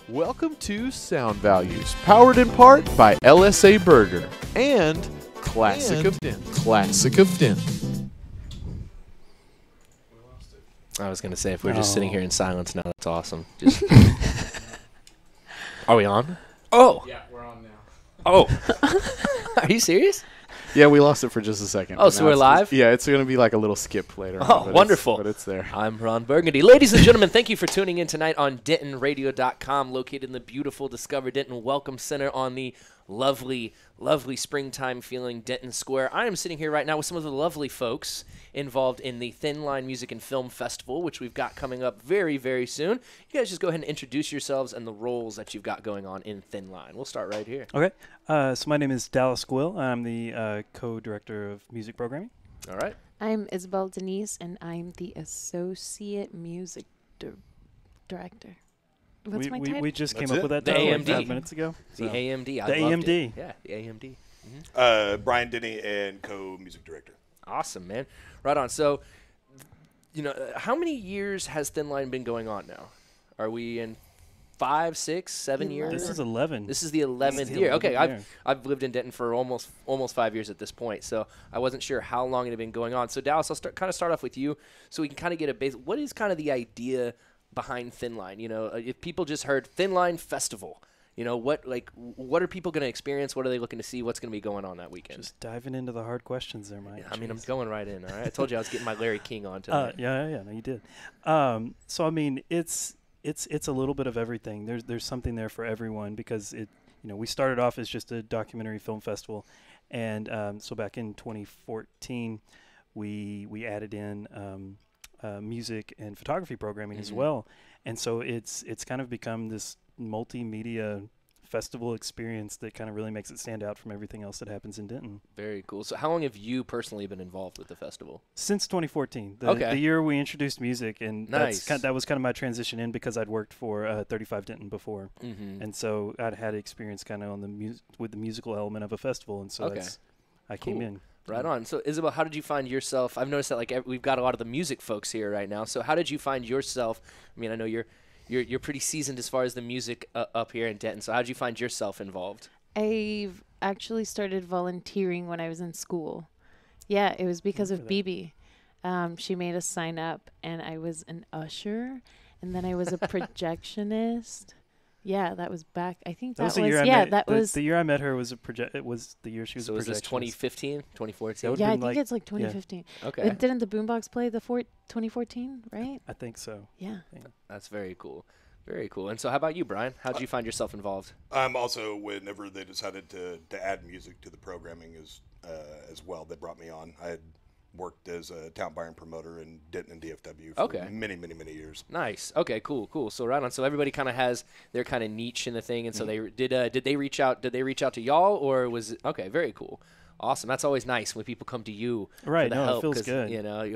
Welcome to Sound Values, powered in part by LSA Burger and Classic of Denton. Classic of Denton. I was going to say, if we're just sitting here in silence now, that's awesome. Just Are we on? Oh! Yeah, we're on now. Oh! Are you serious? Yeah, we lost it for just a second. Oh, so we're live? Yeah, it's going to be like a little skip later on. Oh, wonderful. But it's there. I'm Ron Burgundy. Ladies and gentlemen, thank you for tuning in tonight on DentonRadio.com, located in the beautiful Discover Denton Welcome Center on the lovely, lovely springtime feeling Denton Square. I am sitting here right now with some of the lovely folks involved in the Thin Line Music and Film Festival, which we've got coming up very, very soon. You guys just go ahead and introduce yourselves and the roles that you've got going on in Thin Line. We'll start right here. Okay. So my name is Dallas Quill. I'm the co-director of music programming. All right. I'm Isabel Denise, and I'm the associate music director. What's my title? We just That's came up with that The title like AMD. 5 minutes ago. The AMD. I The loved AMD. it. Yeah, the AMD. Brian Denny and co-music director. Awesome, man. Right on. So, how many years has Thin Line been going on now? Are we in 5, 6, 7 years? This is 11. This is the 11th year. Okay, I've lived in Denton for almost 5 years at this point, so I wasn't sure how long it had been going on. So Dallas, I'll start off with you, so we can kind of get a base. What is kind of the idea behind Thin Line? If people just heard Thin Line Festival, what are people going to experience? What are they looking to see? What's going to be going on that weekend? Just diving into the hard questions there, Mike. Yeah, I mean, I'm going right in. All right, I told you I was getting my Larry King on tonight. Yeah, no, you did. So I mean, it's a little bit of everything. There's something there for everyone because we started off as just a documentary film festival, and so back in 2014, we added in music and photography programming as well, and so it's kind of become this multimedia festival experience that kind of really makes it stand out from everything else that happens in Denton. Very cool. So how long have you personally been involved with the festival? Since 2014, Okay. the year we introduced music, and Nice. that was kind of my transition in because I'd worked for 35 Denton before, Mm-hmm. and so I'd had experience kind of on with the musical element of a festival, and so Okay. I came Cool. in. Right on. So Isabel, how did you find yourself? I've noticed that we've got a lot of the music folks here right now. So how did you find yourself? I mean, I know you're pretty seasoned as far as the music up here in Denton. So how did you find yourself involved? I've actually started volunteering when I was in school. Yeah, it was because of that. Bibi. She made us sign up, and I was an usher, and then I was a projectionist. Yeah, that was back. I think that was the year I yeah, met, that was the year I met her was It was the year she was So a was this projectionist. 2015, 2014? would've yeah. I been think like- it's like 2015. Okay, Didn't the Boombox play the 2014? Right? I think so. Yeah. that's very cool. Very cool. And so how about you, Brian? How did you find yourself involved? I'm also, whenever they decided to add music to the programming as well, they brought me on. I had worked as a town buyer and promoter in Denton and DFW for Okay. many, many, many years. Nice. Okay. Cool. So right on. So everybody kind of has their kind of niche in the thing, and so they did they reach out? Did they reach out to y'all, or was it okay? Very cool. Awesome. That's always nice when people come to you Right, for the no, it help. feels 'cause, good. You're like,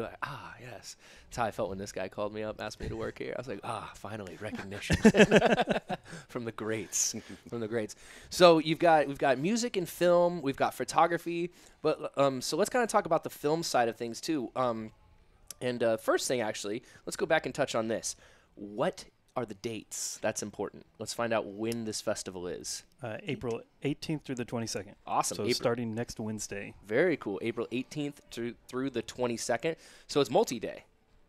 yes. That's how I felt when this guy called me up, asked me to work here. I was like, finally, recognition from the greats. So we've got music and film, we've got photography, but so let's kind of talk about the film side of things too. First thing, actually, let's go back and touch on this. What are the dates? That's important. Let's find out when this festival is. April 18th through the 22nd. Awesome. So April. starting next Wednesday. Very cool. April 18th through the 22nd. So it's multi-day.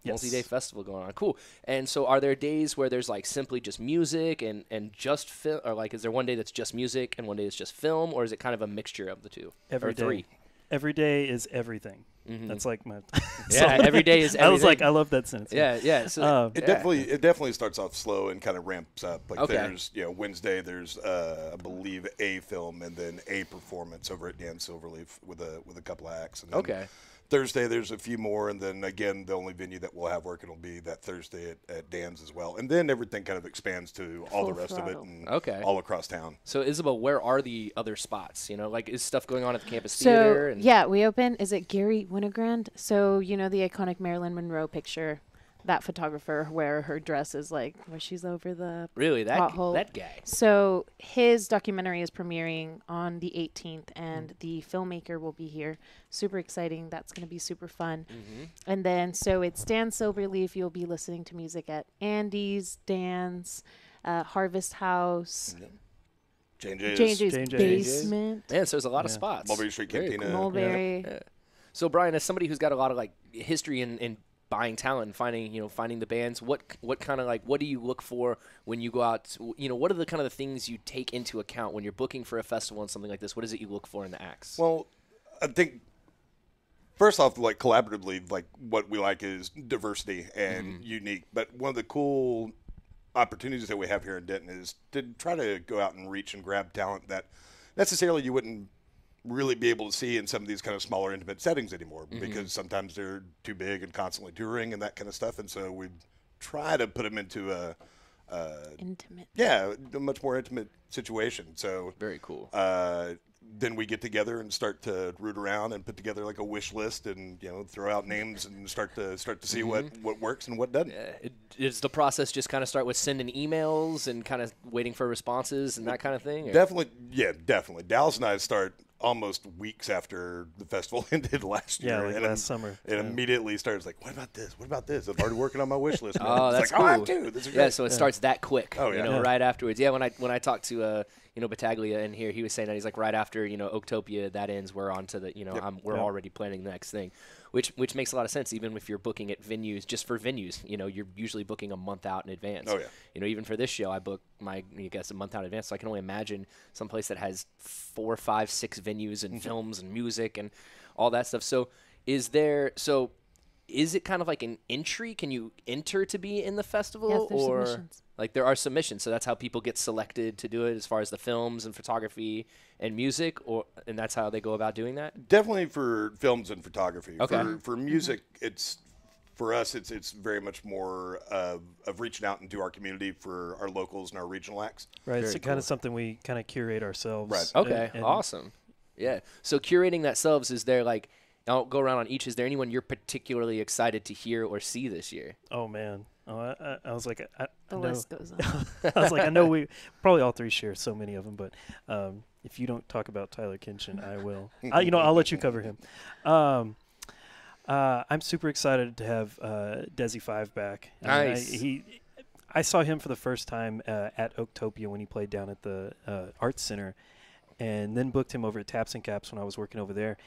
Yes. Multi-day festival going on. Cool. And so are there days where there's like simply just music and just film, or like is there one day that's just music and one day that's just film, or is it kind of a mixture of the two? Every or day. three? Every day is everything. Mhm. That's like my. Yeah, every day is everything. I was like, I love that sentence. Yeah. So It definitely starts off slow and kind of ramps up. Like Okay. there's Wednesday there's I believe a film and then a performance over at Dan Silverleaf with a couple of acts. And then Okay. Thursday there's a few more, and then again the only venue that we'll have working will be that Thursday at Dan's as well, and then everything kind of expands to all the Full rest of it throttle. and Okay. all across town. So Isabel, where are the other spots? Like is stuff going on at the campus theater? So And yeah, we open. Is it Gary Winogrand? So the iconic Marilyn Monroe picture, that photographer where her dress is like where she's over the Really, that pothole. guy. So his documentary is premiering on the 18th, and the filmmaker will be here. Super exciting. That's going to be super fun. And then so it's Dan Silverleaf. You'll be listening to music at Andy's, Dan's. Harvest House, J&J's. J&J's Basement, Man, so there's a lot of spots. Mulberry Street Very Cantina. cool. Mulberry. Yeah. So Brian, as somebody who's got a lot of like history in buying talent and finding the bands, what kind of what do you look for when you go out? What are the kind of the things you take into account when you're booking for a festival and something like this? What is it you look for in the acts? Well, I think first off, like collaboratively, like what we like is diversity and unique. But one of the cool opportunities that we have here in Denton is to try to go out and reach and grab talent that necessarily you wouldn't really be able to see in some of these kind of smaller intimate settings anymore, because sometimes they're too big and constantly touring and that kind of stuff. And so we try to put them into a much more intimate situation. So very cool. Then we get together and start to root around and put together like a wish list and throw out names and start to see what works and what doesn't. Is the process just kind of start with sending emails and kind of waiting for responses and that kind of thing? Or? Definitely. Dallas and I start almost weeks after the festival ended last year. Yeah, last summer. And immediately starts like, what about this? What about this? I'm already working on my wish list. Oh, that's like, cool. I have to. This is great. So it starts that quick. Oh, yeah. Right afterwards. Yeah, when I talked to Battaglia in here, he was saying that he's like right after Oaktopia that ends, we're on to the we're already planning the next thing, which makes a lot of sense. Even if you're booking at venues, just for venues, you're usually booking a month out in advance. Oh yeah. Even for this show, I book a month out in advance. So I can only imagine some place that has 4, 5, 6 venues and films and music and all that stuff. So is it kind of like an entry? Can you enter to be in the festival? Yes, there's or submissions. Like there are submissions, so that's how people get selected to do it as far as the films and photography and music, and that's how they go about doing that? Definitely for films and photography. Okay. For music, for us, it's very much more of reaching out into our community for our locals and our regional acts. Right. Very It's kind of something we kind of curate ourselves. Right. Okay, awesome. Yeah. So curating that selves, is there like, I'll go around on each, is there anyone you're particularly excited to hear or see this year? Oh, man. Oh, I was like, The list goes on. I was like, I know we probably all three share so many of them, but if you don't talk about Tyler Kinchin, I will. I'll let you cover him. I'm super excited to have Desi 5 back. Nice. I saw him for the first time at Oaktopia when he played down at the Arts Center, and then booked him over at Taps and Caps when I was working over there.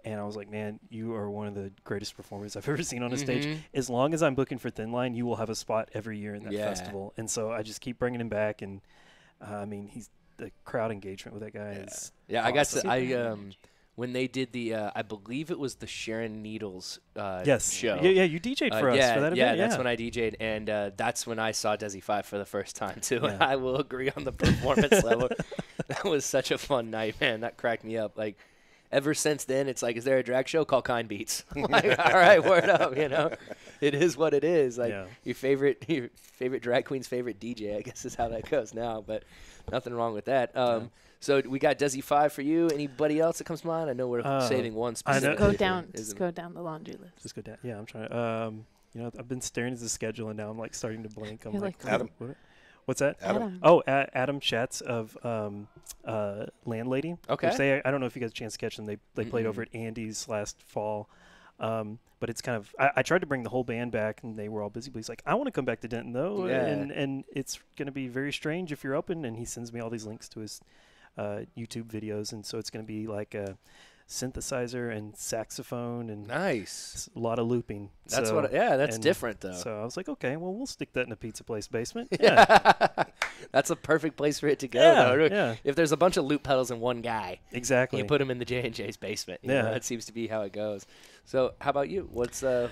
And I was like, man, you are one of the greatest performers I've ever seen on a stage. As long as I'm booking for Thin Line, you will have a spot every year in that festival. And so I just keep bringing him back. And, the crowd engagement with that guy is Yeah, awesome. I got to, when they did the, I believe it was the Sharon Needles yes. show. Yeah, you DJ'd for us for that event. Yeah, that's when I DJ'd, and that's when I saw Desi 5 for the first time, too. Yeah. And I will agree on the performance level. That was such a fun night, man. That cracked me up. Like, ever since then, it's like, is there a drag show? Call Kind Beats. Like, all right, word up, It is what it is. Like, your favorite drag queen's favorite DJ, I guess is how that goes now, but nothing wrong with that. So we got Desi 5 for you. Anybody else that comes to mind? I know we're saving one specific. Just go down the laundry list. Just go down. Yeah, I'm trying. I've been staring at the schedule, and now I'm like starting to blink. I'm You're like, Adam. What's that? Adam. Oh, Adam Schatz of Landlady. Okay. Which I don't know if you got a chance to catch them. They played over at Andy's last fall. But it's kind of I tried to bring the whole band back, and they were all busy. But he's like, I want to come back to Denton though, Yeah. and it's going to be very strange if you're open. And he sends me all these links to his YouTube videos, and so it's going to be like a synthesizer and saxophone and Nice. a lot of looping. That's So- that's and different, though. So I was like, okay, well, we'll stick that in a pizza place basement. That's a perfect place for it to go, Yeah, though. yeah. If there's a bunch of loop pedals in one guy, Exactly. you put him in the J&J's basement. You know, that seems to be how it goes. So how about you? What's So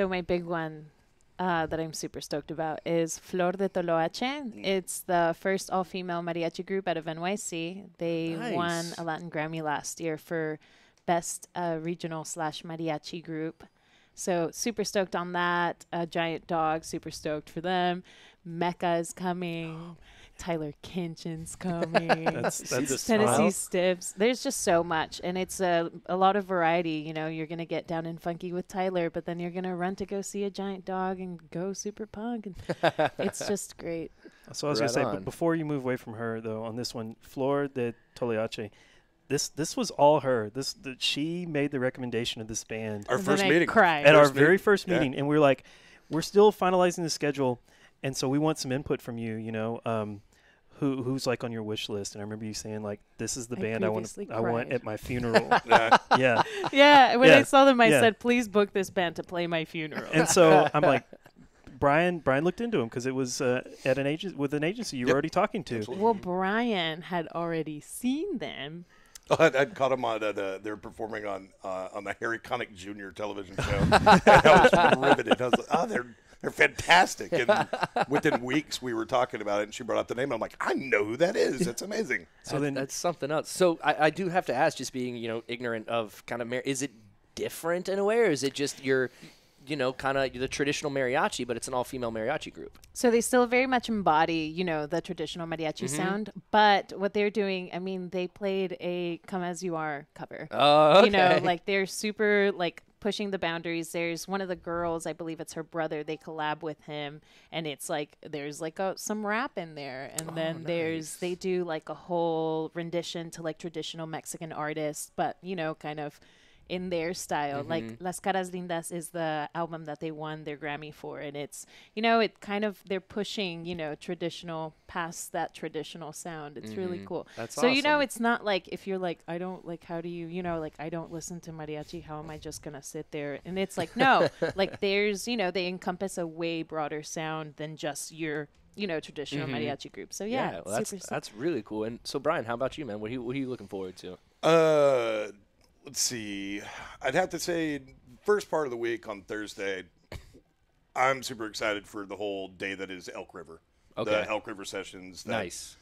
my big one that I'm super stoked about is Flor de Toloache. It's the first all-female mariachi group out of NYC. They won Nice. a Latin Grammy last year for Best Regional/Mariachi Group. So super stoked on that. Giant Dog, super stoked for them. Mecca is coming. Tyler Kinchin's coming. That's Tennessee Stiffs. There's just so much, and it's a lot of variety. You're gonna get down and funky with Tyler, but then you're gonna run to go see a Giant Dog and go super punk, and it's just great. So I was Right gonna say, on. but before you move away from her though, on this one, Flor de Toliache, this was all her. She made the recommendation of this band Our And first then I meeting. cried. at our First very meeting. first Yeah. meeting, and we were like, we're still finalizing the schedule, And so we want some input from you. You know, who's like on your wish list? And I remember you saying like, "This is the band I want at my funeral." Yeah. Yeah. When I saw them, I Yeah. said, "Please book this band to play my funeral." And so I'm like, Brian looked into him because it was at an agency you were already talking to. Absolutely. Well, Brian had already seen them. I'd caught them on they're performing on the Harry Connick Jr. television show. And I was riveted. I was like, oh, they're fantastic. And within weeks, we were talking about it, and she brought up the name. And I'm like, I know who that is. That's amazing. So then That's something else. So I do have to ask, just being ignorant of kind of is it different in a way, or is it just your kind of the traditional mariachi, but it's an all-female mariachi group? So they still very much embody, the traditional mariachi sound. But what they're doing, I mean, they played a "Come As You Are" cover. Oh, okay. Like they're super pushing the boundaries. There's one of the girls, I believe it's her brother. They collab with him, and it's like there's some rap in there, and then they do like a whole rendition to like traditional Mexican artists, but kind of in their style. Like Las Caras Lindas is the album that they won their Grammy for, and it's it kind of they're pushing traditional past that traditional sound. It's really cool. That's so awesome. it's not like if you're like, I don't like, how do you I don't listen to mariachi, how am I just gonna sit there? And it's like, no, like there's they encompass a way broader sound than just your traditional mariachi group. So yeah, well, super that's really cool. And so Brian, how about you, man? What are you looking forward to? Let's see. I'd have to say, first part of the week on Thursday, I'm super excited for the whole day that is Elk River. Okay. The Elk River sessions. Nice.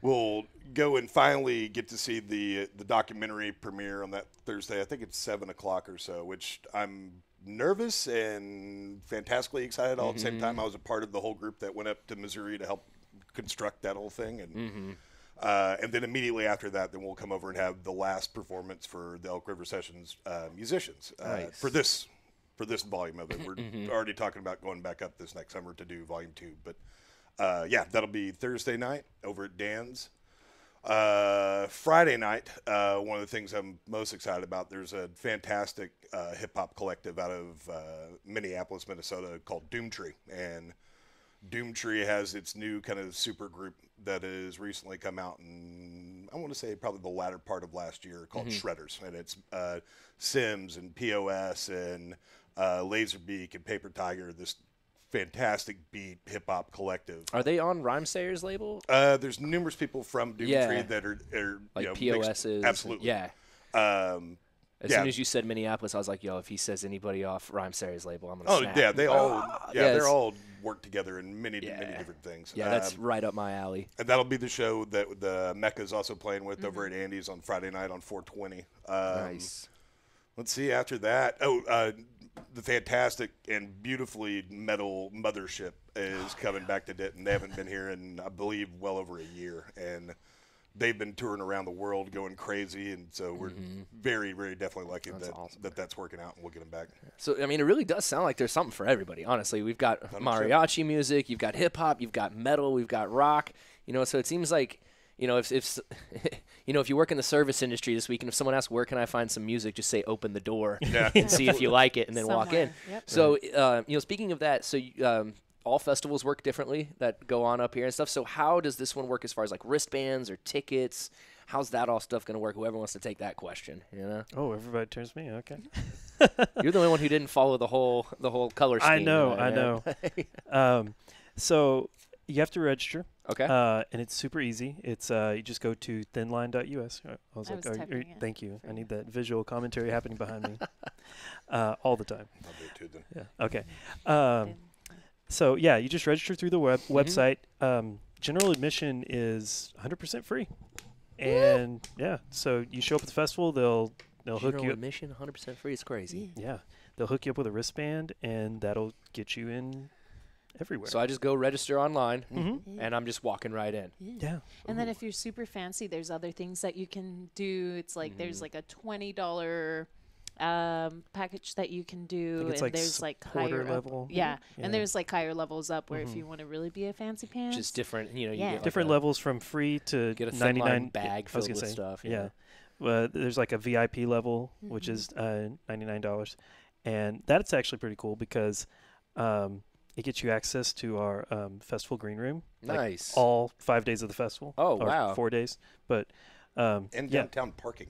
We'll go and finally get to see the documentary premiere on that Thursday. I think it's 7 o'clock or so, which I'm nervous and fantastically excited all at the same time. I was a part of the whole group that went up to Missouri to help construct that whole thing. And then immediately after that, then we'll come over and have the last performance for the Elk River Sessions musicians Nice. for this volume of it. We're already talking about going back up this next summer to do volume 2. But yeah, that'll be Thursday night over at Dan's. Friday night, one of the things I'm most excited about, there's a fantastic hip-hop collective out of Minneapolis, Minnesota called Doomtree. And Doomtree has its new kind of super group that has recently come out, and I want to say probably the latter part of last year, called Shredders. And it's Sims and POS and Laserbeak and Paper Tiger, this fantastic beat hip-hop collective. Are they on Rhymesayer's label? There's numerous people from Doomtree Yeah. that are Like mixed- POS's? absolutely. Yeah. As Yeah. soon as you said Minneapolis, I was like, yo, if he says anybody off Rhymesayer's label, I'm going to Oh snap. yeah, they all Yes. they're all work together in many Yeah. different things. Yeah, that's right up my alley. And that'll be the show that the Mecca is also playing with over at Andy's on Friday night on 420. Nice. Let's see after that. The fantastic and beautifully metal Mothership is coming back to Denton. They haven't been here in, I believe, well over a year, and they've been touring around the world going crazy, and so we're very, very definitely lucky awesome. that's working out, and we'll get them back. So, I mean, it really does sound like there's something for everybody, honestly. We've got 100%. mariachi music, you've got hip-hop, you've got metal, we've got rock. So it seems like, if you work in the service industry this week, and if someone asks, where can I find some music, just say, open the door and see if you like it, and then walk in. Yep. So, speaking of that, so all festivals work differently that go on up here and stuff. So how does this one work as far as like wristbands or tickets? How's that all stuff going to work? Whoever wants to take that question, Oh, everybody turns to me. Okay. You're the only one who didn't follow the whole color scheme. I know. right? I know. So you have to register. Okay. And it's super easy. It's you just go to thinline.us. I was I like, was typing it thank you. for I you. need that visual commentary happening behind me all the time. I'll do it too then. Yeah. Okay. So yeah, you just register through the website. General admission is 100% free, and yeah, so you show up at the festival. They'll hook General you up. admission, 100% free. It's crazy. Yeah, they'll hook you up with a wristband, and that'll get you in everywhere. So I just go register online, Mm-hmm. and I'm just walking right in. Yeah. And then if you're super fancy, there's other things that you can do. It's like there's like a $20 package that you can do, it's and like there's like supporter higher level. Yeah, Yeah. and there's like higher levels up where if you want to really be a fancy pants. Just different, you Yeah. get like Different levels from free to Get a thin 99 line bag I was filled gonna with say, stuff. Yeah. There's like a VIP level, which is $99, and that's actually pretty cool because it gets you access to our festival green room. Nice. All 5 days of the festival. Oh, or wow. 4 days. But And yeah. downtown parking.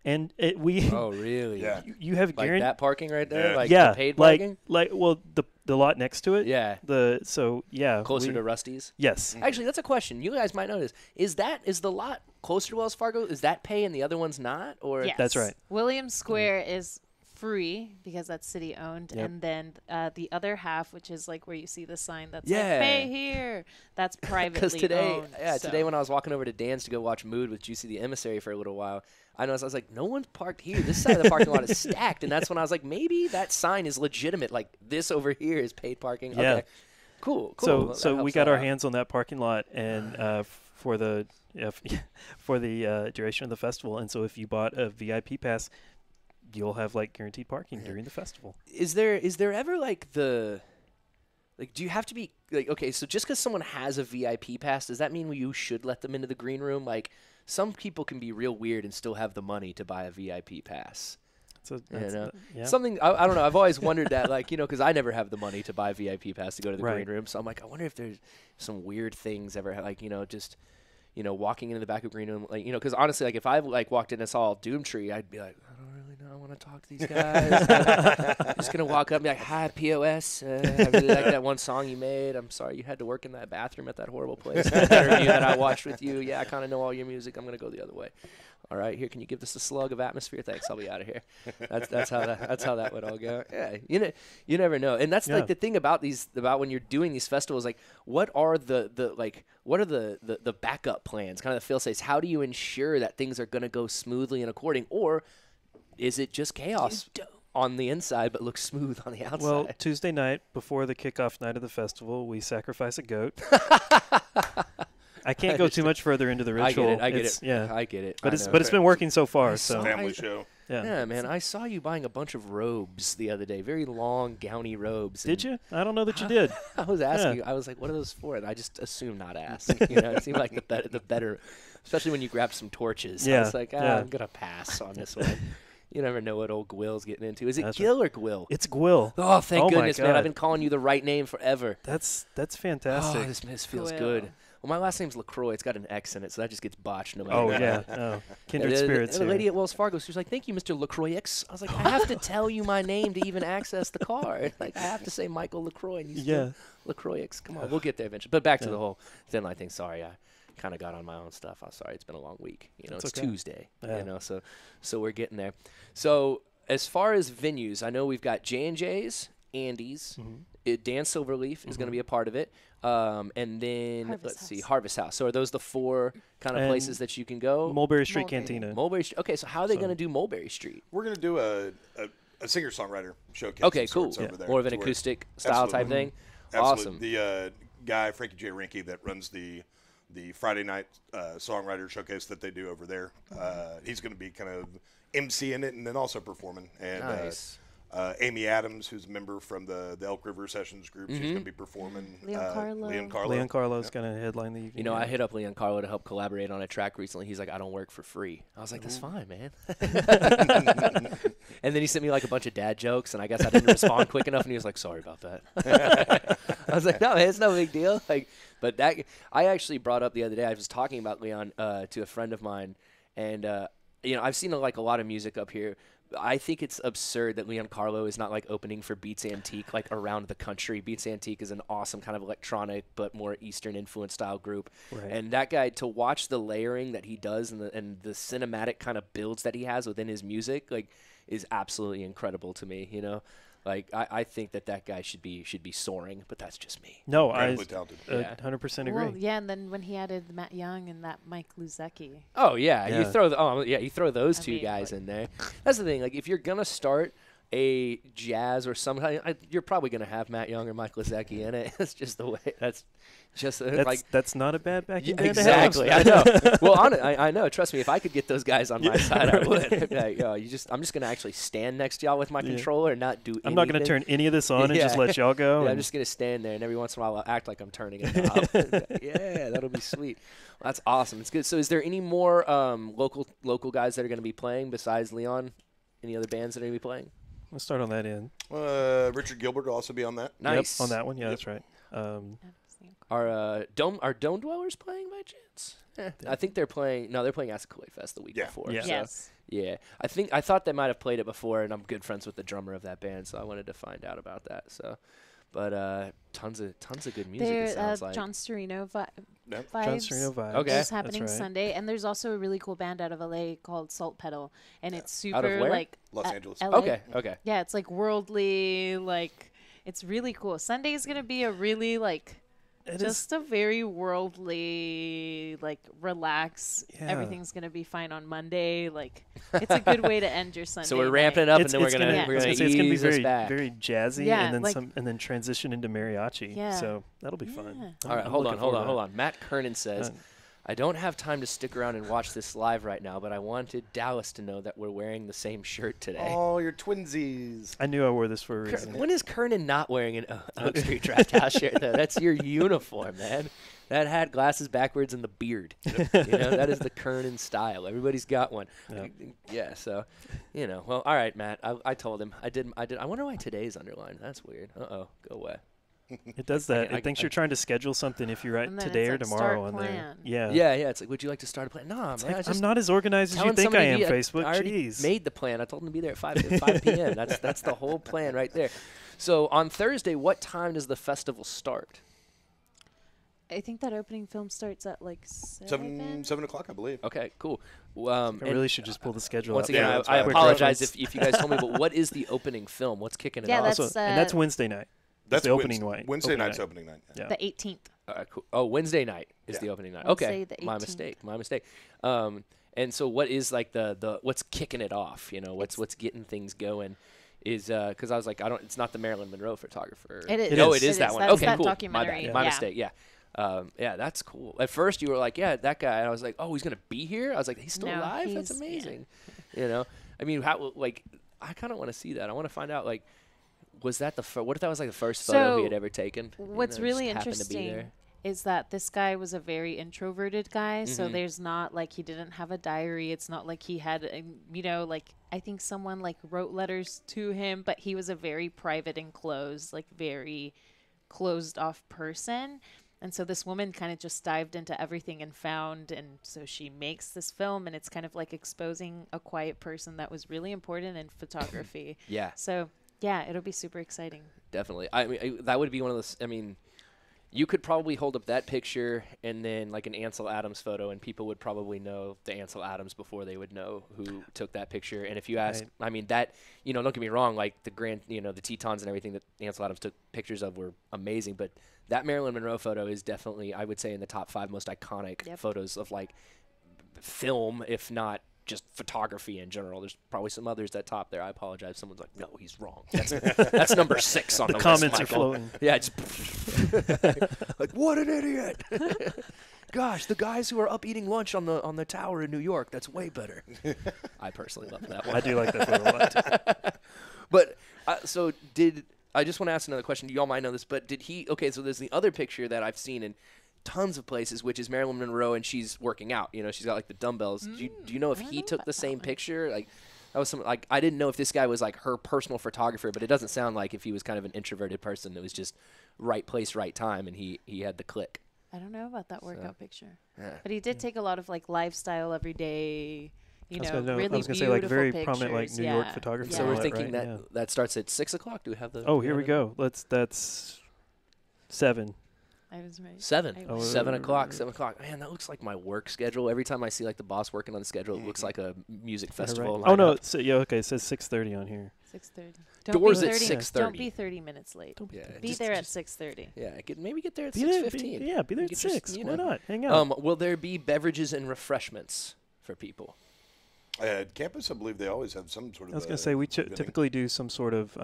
And we Oh, really? Yeah. you have Like guaranteed. that parking right there? Yeah. Like Yeah, the paid like parking? well the lot next to it. Yeah. Closer to Rusty's? Yes. Actually, that's a question. You guys might know this. Is the lot closer to Wells Fargo? Is that pay and the other one's not? Or Yes. That's right. Williams Square is free because that's city owned, Yep. and then the other half, which is like where you see the sign that's Yeah. like "Pay here," that's privately Because today, owned. today so. when I was walking over to Dan's to go watch Mood with Juicy the Emissary for a little while, I noticed I was like, no one's parked here. This side of the parking lot is stacked, and that's when I was like, maybe that sign is legitimate. Like this over here is paid parking. Yeah. Okay. Cool. So we helps got that our out. hands on that parking lot and for the for the duration of the festival. And so if you bought a VIP pass, you'll have like guaranteed parking during the festival. Is there ever like do you have to be like, okay, so just because someone has a VIP pass, does that mean you should let them into the green room? Like some people can be real weird and still have the money to buy a VIP pass. Yeah. Something I don't know. I've always wondered that, like, because I never have the money to buy a VIP pass to go to the Right. green room. So I'm like, I wonder if there's some weird things ever, like, just walking into the back of green room, like, because honestly, like, if I like walked in and saw Doomtree, I'd be like, I don't really know. I want to talk to these guys. I'm just gonna walk up and be like, hi, POS. I really like that one song you made. I'm sorry you had to work in that bathroom at that horrible place. That interview that I watched with you. Yeah, I kind of know all your music. I'm gonna go the other way. All right, here, can you give this a slug of atmosphere? Thanks, I'll be out of here. That's how that would all go. Yeah, you never know, and that's like the thing about when you're doing these festivals. Like, what are the backup plans? Kind of the fail-safes. How do you ensure that things are going to go smoothly and according, or is it just chaos on the inside but looks smooth on the outside? Well, Tuesday night before the kickoff night of the festival, we sacrifice a goat. I can't go too much further into the ritual. I get it. Yeah, I get it. but it's been working so far. So Family show. yeah, man. I saw you buying a bunch of robes the other day, very long, gowny robes. Did you? I don't know that you did. I was asking. I was like, "What are those for?" And I just assumed not ask. It seemed like the better, especially when you grabbed some torches. I was like, I'm gonna pass on this one. You never know what old Gwill's getting into. Is it That's Gil or Gwill? It's Gwill. Oh, thank my goodness, man! God. I've been calling you the right name forever. That's fantastic. Oh, this feels Gwill. good. Well, my last name's LaCroix. It's got an X in it, so that just gets botched no matter Oh what. yeah, oh, kindred And spirits. the here. lady at Wells Fargo, she was like, "Thank you, Mr. LaCroix." I was like, "I have to tell you my name to even access the card. Like, I have to say Michael LaCroix." And you still LaCroix. Come on, we'll get there eventually. But back to the whole thin line thing. Sorry, I kind of got on my own stuff. I'm sorry. It's been a long week. It's okay. Tuesday. Yeah. So we're getting there. So as far as venues, I know we've got J&J's, Andy's. Dan Silverleaf is going to be a part of it. And then, Harvest House. So are those the four kind of places that you can go? Mulberry Street Cantina. Mulberry Street. Okay, so how are they going to do Mulberry Street? We're going to do a singer-songwriter showcase. Okay, of cool. sorts over there More of an to where- acoustic style type Absolutely. thing? Absolutely. Awesome. The guy, Frankie J. Rinke, that runs the Friday night songwriter showcase that they do over there, he's going to be kind of emceeing it and then also performing. And Nice. Amy Adams, who's a member from the Elk River Sessions group, she's going to be performing. Leon Carlo. Leon Carlo's going to headline the evening. I hit up Leon Carlo to help collaborate on a track recently. He's like, I don't work for free. I was like, that's fine, man. And then he sent me like a bunch of dad jokes, and I guess I didn't respond quick enough, and he was like, sorry about that. I was like, no, man, it's no big deal. But that I actually brought up the other day. I was talking about Leon to a friend of mine, and I've seen like a lot of music up here. I think it's absurd that Leon Carlo is not like opening for Beats Antique like around the country. Beats Antique is an awesome kind of electronic but more Eastern influence style group. Right. And that guy, to watch the layering that he does and the cinematic kind of builds that he has within his music, like, is absolutely incredible to me. Like, I think that guy should be soaring, but that's just me. No, Incredibly talented. 100% agree. Well, yeah, and then when he added Matt Young and that Mike Luzecki. Oh yeah, Yeah. you throw those two mean, guys like- in there. That's the thing. Like, if you're gonna start a jazz or some kind, you're probably gonna have Matt Young or Mike Luzecki in it. It's just the way. That's just That's not a bad backing band exactly. to have. I know. Well, I know. Trust me. If I could get those guys on my side, I would. I'd be like, I'm just gonna actually stand next to y'all with my controller and not do. I'm not going to turn any of this on and just let y'all go. Yeah, I'm just gonna stand there, and every once in a while, I'll act like I'm turning a knob. Yeah, that'll be sweet. Well, that's awesome. It's good. So, is there any more local guys that are going to be playing besides Leon? Any other bands that are going to be playing? Let's start on that end. Richard Gilbert will also be on that. Nice. Yep, on that one. Yeah, that's right. Are Dome Dwellers playing by chance? I think they're playing. No, they're playing Assacoy Fest the week before. Yeah. So, Yes. yeah. I thought they might have played it before, and I'm good friends with the drummer of that band, so I wanted to find out about that. So, but tons of good music. There, it sounds like. John Storino Yep. vibes. John Sereno vibes. Okay. Is happening That's right. Sunday, and there's also a really cool band out of LA called Salt Pedal, and it's super Out of where? like Los Angeles. LA. Okay. Yeah, it's like worldly, like it's really cool. Sunday is gonna be a really like just a very worldly, like relax. Yeah. Everything's gonna be fine on Monday. Like it's a good way to end your Sunday. So we're night. ramping it up, and It's then we're gonna gonna- we're I was gonna gonna say it's gonna be ease us very, back. very jazzy, Yeah, and then like- and then transition into mariachi. Yeah. So that'll be fun. Yeah. All right, I'm hold looking on. forward to that. Matt Kernan says, I don't have time to stick around and watch this live right now, but I wanted Dallas to know that we're wearing the same shirt today. Oh, you're twinsies. I knew I wore this for a reason. When is Kernan not wearing an Oak Street Draft House shirt, though? That's your uniform, man. That hat, glasses backwards, and the beard. That is the Kernan style. Everybody's got one. Yep. Yeah, so, well, all right, Matt. I told him. I did. I wonder why today's underlined. That's weird. Uh-oh, go away. It does that. I- It thinks you're trying to schedule something if you write And then today it's or like tomorrow start on there. plan. Yeah. Yeah, it's like, would you like to start a plan? No, man. It's like, I I'm just not as organized as you telling think I somebody am, to be- Facebook. I already Jeez. made the plan. I told them to be there at 5 p.m. That's the whole plan right there. So on Thursday, what time does the festival start? I think that opening film starts at like 7. 7 o'clock, I believe. Okay, cool. I And really should just pull the schedule once up. again, Yeah, I, that's I fine. apologize Quick if you guys told me, but what is the opening film? What's kicking it Yeah, off? that's and that's Wednesday night. That's the opening Wednesday, night. Wednesday opening night's night. opening night. Yeah. The 18th. Cool. Oh, Wednesday night is Yeah. the opening night. Wednesday Okay, the my 18th. mistake. And so what is like the what's kicking it off? What's getting things going? Is because I was like, it's not the Marilyn Monroe photographer. It is. No, It it is is. that one. That's Okay, that cool. documentary. My Yeah. mistake. Yeah. Yeah, that's cool. At first, you were like, "Yeah, that guy," and I was like, "Oh, he's gonna be here." I was like, "He's still No, alive? That's he's- yeah. amazing." I mean, how I kind of want to see that. I want to find out was that what if that was like the first photo he So, had ever taken? What's just really happened to be interesting there? is that this guy was a very introverted guy. So Mhm. there's not like he didn't have a diary. It's not like he had, I think someone like wrote letters to him, but he was a very private and closed, like very closed off person. And so this woman kind of just dived into everything and found, and so she makes this film, and it's kind of like exposing a quiet person that was really important in photography. Yeah. So yeah, it'll be super exciting. Definitely. I mean, that would be one of those. I mean, you could probably hold up that picture and then like an Ansel Adams photo, and people would probably know the Ansel Adams before they would know who took that picture. And if you ask, Right. I mean, that, don't get me wrong, like the the Tetons and everything that Ansel Adams took pictures of were amazing, but that Marilyn Monroe photo is definitely, I would say, in the top 5 most iconic Yep. photos of like film, if not just photography in general. There's probably some others that top there. I apologize if someone's like, no, he's wrong. That's number 6 on the, The list, comments are Michael. flowing. Yeah, it's like, what an idiot. Gosh, the guys who are up eating lunch on the tower in New York, that's way better. I personally love that one. I do like that photo a lot too. But I just want to ask another question. Do y'all might know this, but so there's the other picture that I've seen in tons of places, which is Marilyn Monroe, and she's working out. She's got like the dumbbells. Do you know if I don't he know took about the that same one. picture? Like that was I didn't know if this guy was like her personal photographer, but it doesn't sound like if he was kind of an introverted person that was just right place, right time, and he had the click. I don't know about that workout picture. Yeah. But he did take a lot of like lifestyle everyday, I was gonna really say like very beautiful prominent like pictures. New York Yeah. photography. So Yeah. we're and all thinking right? that Yeah. that starts at 6 o'clock. Do we have the? Oh, here we go. That's 7. I was right. 7. I Oh, was- 7 o'clock. 7 o'clock. Man, that looks like my work schedule. Every time I see like the boss working on the schedule, it looks like a music Yeah, festival. right. Oh no, lineup. okay. It says 6:30 on here. 6:30. Doors be at 30 6:30. Don't be 30 minutes late. Yeah, Be just- there at just- 6:30. Yeah, maybe get there at Be there, 6:15. be there You at could 6. just, Why not? Hang out. Will there be beverages and refreshments for people? At campus, I believe they always have some sort of. I was gonna say we vending. typically do some sort of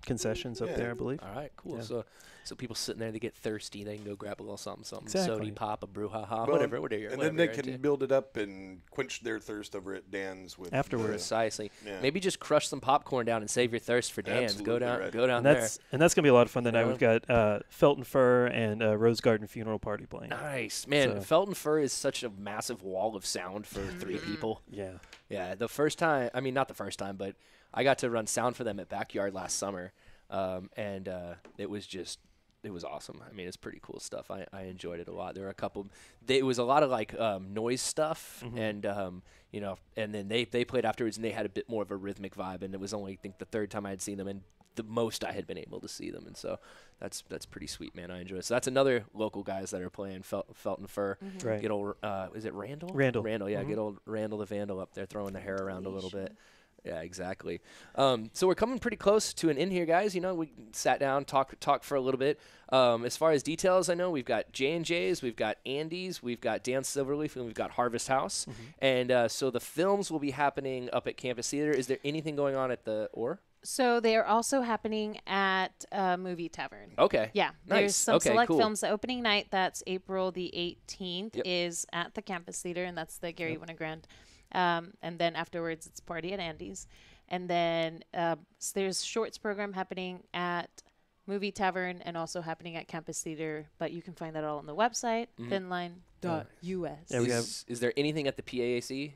concessions up Yeah. there, I believe. All right, cool. Yeah. So So people sitting there, they get thirsty, they can go grab a little something, Exactly. sody pop, a brouhaha, Well, whatever. And then they can build it up and quench their thirst over at Dan's with Afterwards. Precisely. Yeah. Maybe just crush some popcorn down and save your thirst for Dan's. Absolutely right. Go down And there. that's gonna be a lot of fun tonight. Yeah. We've got Felton Fur and Rose Garden Funeral Party playing. Nice, man. So- Felton Fur is such a massive wall of sound for 3 people. Yeah. Yeah, the first time, I mean, not the first time, but I got to run sound for them at Backyard last summer, and it was awesome. I mean, it's pretty cool stuff. I enjoyed it a lot. There were a couple, it was a lot of like noise stuff, and and then they played afterwards, and they had a bit more of a rhythmic vibe, and it was only, I think, the 3rd time I had seen them, and the most I had been able to see them, and so that's pretty sweet, man. I enjoy it. So that's another local guys that are playing Felton Fur. Right. Get old, is it Randall? Randall. Yeah. Get old Randall the Vandal up there throwing the hair around a little bit. Yeah, exactly. So we're coming pretty close to an end here, guys. You know, we sat down, talk for a little bit. As far as details, I know we've got J&J's, we've got Andy's, we've got Dan Silverleaf, and we've got Harvest House. And so the films will be happening up at Campus Theater. Is there anything going on at the Or? So they are also happening at Movie Tavern. Okay. Yeah, Nice. there's some Okay, select cool. films. The opening night, that's April the 18th, Yep. is at the Campus Theater, and that's the Gary Winogrand. And then afterwards, it's Party at Andy's. And then there's shorts program happening at Movie Tavern and also happening at Campus Theater. But you can find that all on the website, thinline.us. Yeah, we have. Is there anything at the PAAC?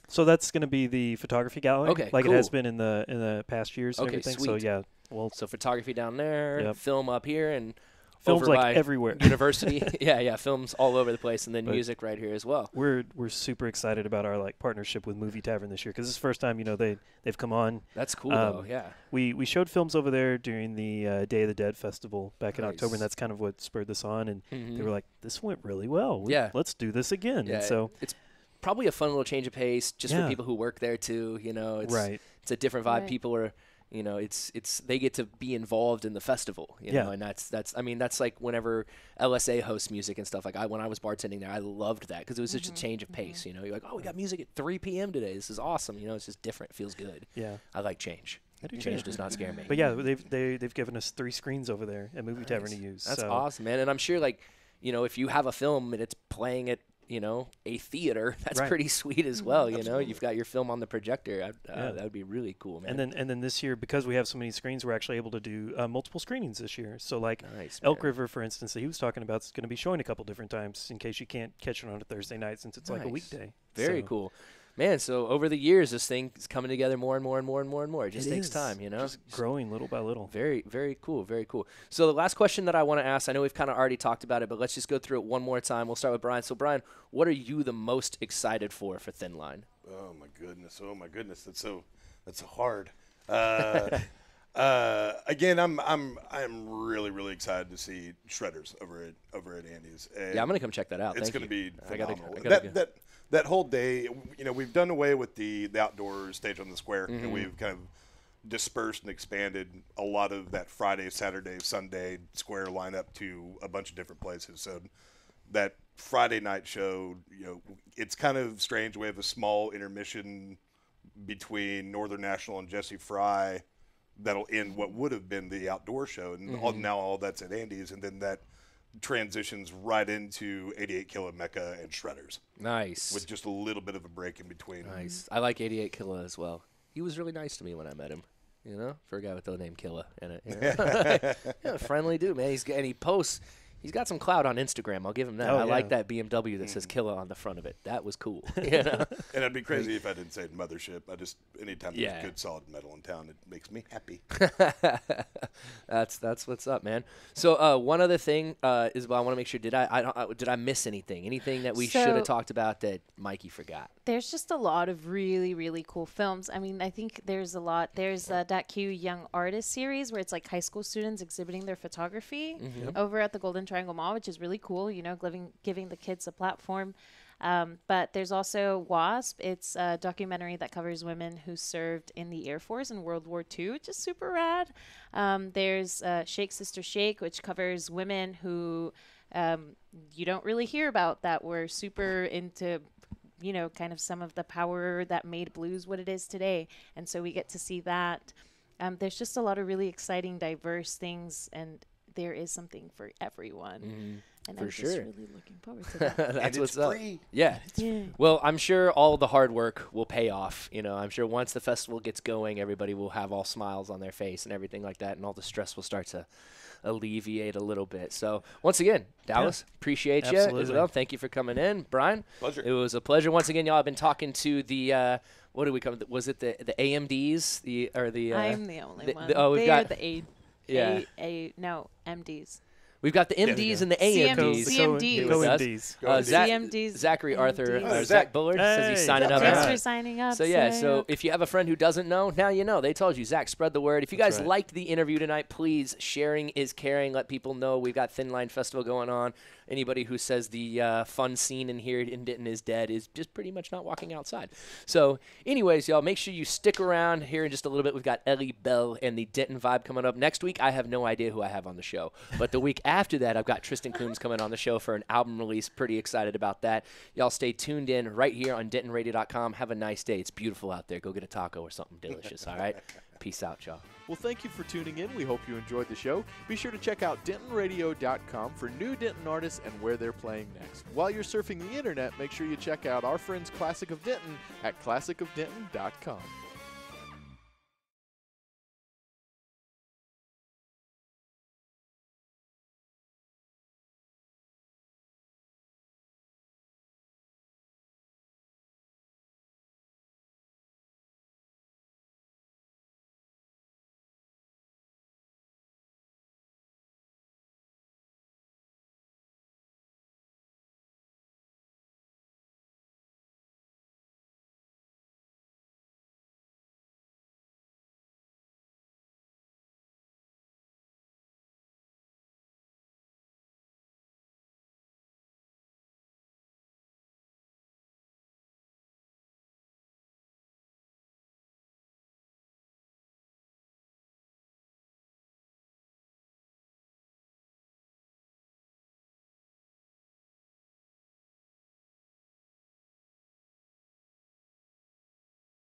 So that's going to be the photography gallery, Okay, like it has cool. been in the past years and Okay, everything. sweet. So yeah, well, So photography down there, Yep. film up here, and films over like by everywhere. University. yeah, films all over the place, and then But- music right here as well. We're super excited about our like partnership with Movie Tavern this year because it's the first time they've come on. That's cool, though. Yeah. We showed films over there during the Day of the Dead festival back in October, Nice. and that's kind of what spurred this on. And Mhm. they were like, "This went really well. Yeah. Let's do this again." Yeah, And so it's probably a fun little change of pace just for Yeah. people who work there too. You know, it's right, it's a different vibe. Right. People are, you know, it's they get to be involved in the festival. You Yeah. know, and that's I mean that's like whenever LSA hosts music and stuff. Like when I was bartending there, I loved that because it was such a change of pace. You know, you're like, oh, we got music at 3 p.m. today. This is awesome. You know, it's just different. It feels good. yeah. I like change. I do Change too. does not scare me. But yeah, they've given us 3 screens over there at Movie Tavern to use. That's so. awesome, man. And I'm sure, like, you know, if you have a film and it's playing at, you know, a theater, that's Right. pretty sweet as well. You know, Absolutely. you've got your film on the projector. Yeah. That would be really cool, man. And then this year, because we have so many screens, we're actually able to do multiple screenings this year. So like nice, Elk man. River, for instance, that he was talking about, is going to be showing a couple different times in case you can't catch it on a Thursday night since it's like a Nice. weekday. Very So cool. Man, so over the years, this thing is coming together more and more and more and more and more. It just it takes is. time, you know? Just growing little by little. Very, very cool. Very cool. So the last question that I want to ask, I know we've kind of already talked about it, but let's just go through it one more time. We'll start with Brian. So, Brian, what are you the most excited for Thin Line? Oh my goodness! That's so hard. Again, I'm really excited to see Shredders over at Andy's. And Yeah, I'm going to come check that out. It's Thank going to you. be I gotta phenomenal. go. That whole day, you know, we've done away with the outdoor stage on the square, Mm-hmm. and we've kind of dispersed and expanded a lot of that Friday, Saturday, Sunday square lineup to a bunch of different places. So that Friday night show, you know, it's kind of strange. We have a small intermission between Northern National and Jesse Fry that'll end what would have been the outdoor show, and now all that's at Andy's, and then that transitions right into 88 Kilo Mecca and Shredders Nice. with just a little bit of a break in between. Nice. I like 88 Killa as well. He was really nice to me when I met him. You know, for a guy with the name Killa in it. You know? Yeah, friendly dude, man. And he posts. He's got some clout on Instagram. I'll give him that. Oh, I like yeah. that BMW that says Killa on the front of it. That was cool. You know? And I'd be crazy if I didn't say Mothership. Anytime Yeah. there's good solid metal in town, it makes me happy. That's what's up, man. So one other thing is, I want to make sure did I miss anything? Anything that we should So- have talked about that Mikey forgot? There's just a lot of really, really cool films. I mean, I think there's a lot. There's that Q Young Artist series where it's like high school students exhibiting their photography over at the Golden Triangle Mall, which is really cool, you know, giving the kids a platform. But there's also WASP. It's a documentary that covers women who served in the Air Force in World War II, which is super rad. There's Shake Sister Shake, which covers women who you don't really hear about that were super into, you know, kind of some of the power that made blues what it is today. And so we get to see that. There's just a lot of really exciting, diverse things and there is something for everyone. And For I'm sure. just really looking forward to that. That's And what's it's up. free. Yeah. Yeah. Well, I'm sure all the hard work will pay off. You know, I'm sure once the festival gets going, everybody will have all smiles on their face and everything like that, and all the stress will start to alleviate a little bit. So once again, Dallas, appreciate you. Absolutely. Isabel, thank you for coming in. Brian, Pleasure. it was a pleasure. Once again, y'all have been talking to the what do we call it? Was it the AMDs? I'm the only one. oh, we've they got are the yeah. no, MDs. We've got the MDs and the AMDs. CMDs. with us. CMDs. CMDs. Zachary Arthur, MDs. Zach Bullard says he's Hey, signing up. Thanks now. for signing up. So yeah, Zach. so if you have a friend who doesn't know, now you know. They told you. Zach, spread the word. If you guys right. liked the interview tonight, please, sharing is caring. Let people know we've got Thin Line Festival going on. Anybody who says the fun scene in here in Denton is dead is just pretty much not walking outside. So anyways, y'all, make sure you stick around here in just a little bit. We've got Ellie Bell and the Denton Vibe coming up. Next week, I have no idea who I have on the show. But the week after that, I've got Tristan Coombs coming on the show for an album release. Pretty excited about that. Y'all stay tuned in right here on DentonRadio.com. Have a nice day. It's beautiful out there. Go get a taco or something delicious, all right? Peace out, y'all. Well, thank you for tuning in. We hope you enjoyed the show. Be sure to check out DentonRadio.com for new Denton artists and where they're playing next. While you're surfing the internet, make sure you check out our friends Classic of Denton at ClassicOfDenton.com.